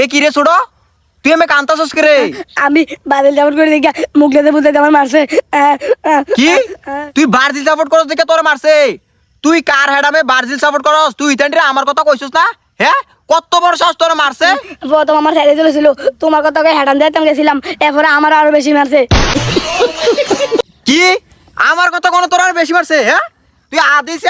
এ কি রে ছোট, তুই আমি কান্তাছস কে রে? আমি বাদল জামট করে দেখি মুখলেতে বুঝতে আমার মারছে। কি তুই ব্রাজিল সাপোর্ট করস দেখে তোরে মারছে? তুই কার হেডামে ব্রাজিল সাপোর্ট করস? তুই ইতানরে আমার কথা কইছস না? হ্যাঁ, কত বড় সাহস তোরে মারছে? প্রথম আমার সাইডে চলেছিল, তোমার কথা হেডান দিতাম গেছিলাম, এরপরে আমার আরো বেশি মারছে। কি আমার কথা কোন তোর আর বেশি মারছে? হ্যাঁ, তুই আদিছে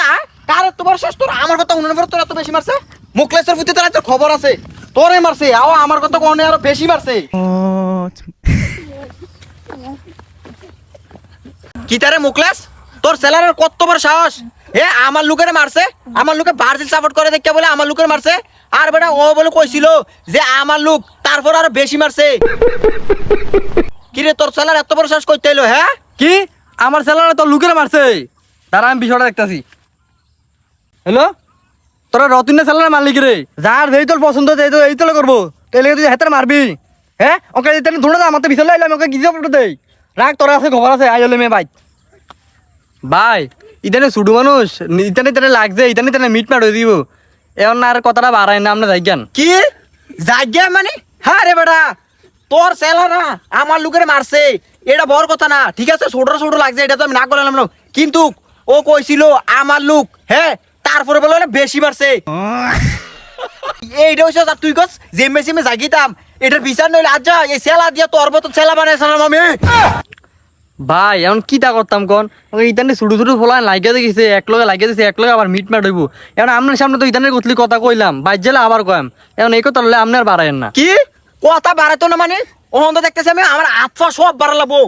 কার এত বড় সাহস তোর আমার কথা উনানের পর তোর এত বেশি মারছে? মুখলেসের প্রতি তোর এত খবর আছে, তোরে মারছে আও আমার কথা কোন আরো বেশি মারছে? কি তারে মুখলেস, তোর সেলারের কত বড় সাহস? এ আমার লোকের মারছে, আমার লোকে ব্রাজিল সাপোর্ট করে দেখে বলে আমার লোকের মারছে। আর বেটা ও বলে কইছিল যে আমার লোক, তারপর আরো বেশি মারছে। কি রে তোর সেলার এত বড় সাহস কইতে এলো? হ্যাঁ, কি আমার ছেলেরা তো লুকের মারছে? তারা আমি বিষয়টা দেখতেছি। হ্যালো, তোরা রতিনের ছেলেরা মারলি কি রে? যার যেই তোর পছন্দ এই তোলে করবো, তো এই লেগে তুই হাতের মারবি? হ্যাঁ, ওকে যেতে ধরে না আমার তো বিছালে আইলাম, ওকে গিয়ে ফটো দেই। রাখ, তোরা আছে খবর আছে, আই হলে মেয়ে ভাই। ভাই ইতানে ছুটু মানুষ, ইতানে লাগছে, ইতানে মিট মার হয়ে দিব। এখন আর কথাটা বাড়াই না, আমরা যাই জ্ঞান। কি জায়গা মানে? হ্যাঁ রে বেটা, তোর সেলারা আমার লোকের মারছে, এটা বড় কথা না। ঠিক আছে, ছোট ছোট লাগছে, এটা তো আমি না করলাম না, কিন্তু ও কইছিল আমার লোক, হ্যাঁ, তারপরে বলে বেশি মারছে। এইটা হচ্ছে তুই কস যে মেসিমে জাগিতাম, এটার বিচার নইলে আজ যা এই সেলা দিয়া তোর মতো সেলা বানাইছিলাম আমি। ভাই এখন কি তা করতাম কোন? ইতানে ছুটু ছুটু ফোলায় লাগিয়ে দিয়েছে, এক লগে লাগিয়ে দিয়েছে, এক লগে আবার মিট মাট হইব। এখন আপনার সামনে তো ইতানের গতলি কথা কইলাম, বাইর জেলা আবার কয়াম। এখন এই কথা হলে আপনি আর বাড়াইন না। কি কথা বাড়াইতো না মানে? ওহন তো দেখতেছি আমি আমার আত্মা সব বাড়ালাবো।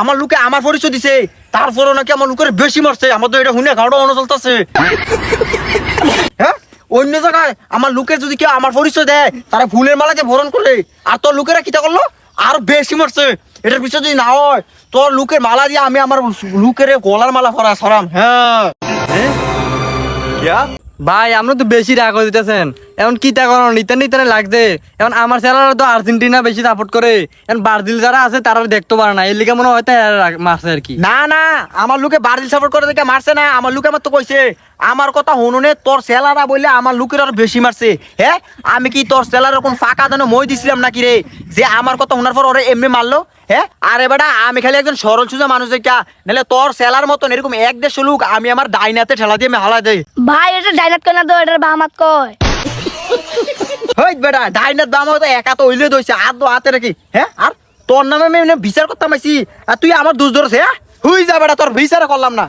আমার লোকে আমার পরিচয় দিছে, তারপরও নাকি আমার লোকের বেশি মারছে। আমার তো এটা শুনে গাড়ো অন চলতেছে। হ্যাঁ, অন্য জায়গায় আমার লোকের যদি কেউ আমার পরিচয় দেয়, তারা ফুলের মালা যে ভরণ করে, আর তোর লোকেরা কিটা করলো আর বেশি মারছে। এটার পিছনে যদি না হয়, তোর লোকের মালা দিয়ে আমি আমার লোকের গলার মালা পরা সরাম। হ্যাঁ, ভাই আমরা তো বেশি রাগ করে দিতেছেন। এখন কি তা করেন? ইতানে লাগছে। এখন আমার ছেলেরা তো আর্জেন্টিনা বেশি সাপোর্ট করে, এখন ব্রাজিল যারা আছে তারা দেখতে পারে না, এর লিগে মনে হয় মারছে আর কি। না না, আমার লোকে ব্রাজিল সাপোর্ট করে দেখে মারছে না। আমার লোকে আমার তো কইছে আমার কথা হনুনে তোর সেলারা বললে আমার লোকের আরো বেশি মারছে। হ্যাঁ, আমি কি তোর সেলার কোন ফাঁকা দানো মই দিছিলাম নাকি রে, যে আমার কথা শোনার পর ওরা এমনি মারলো? হ্যাঁ, আরে বেটা আমি খালি একজন সরল সোজা মানুষ দেখা, নাহলে তোর সেলার মতন এরকম 1-150 লোক আমি আমার ডাইনাতে ঠেলা দিয়ে আমি হালা দেই। ভাই এটা ডাইনাত কয় না তো, এটার বামাত কয়। হই বেটা, ডাইনাত দাম হয়তো একা তো হইলে দইছে, আর তো হাতে রাখি। হ্যাঁ, আর তোর নামে আমি বিচার করতাম আইছি, আর তুই আমার দোষ ধরছে? হ্যাঁ, হুই যা বেটা, তোর বিচার করলাম না।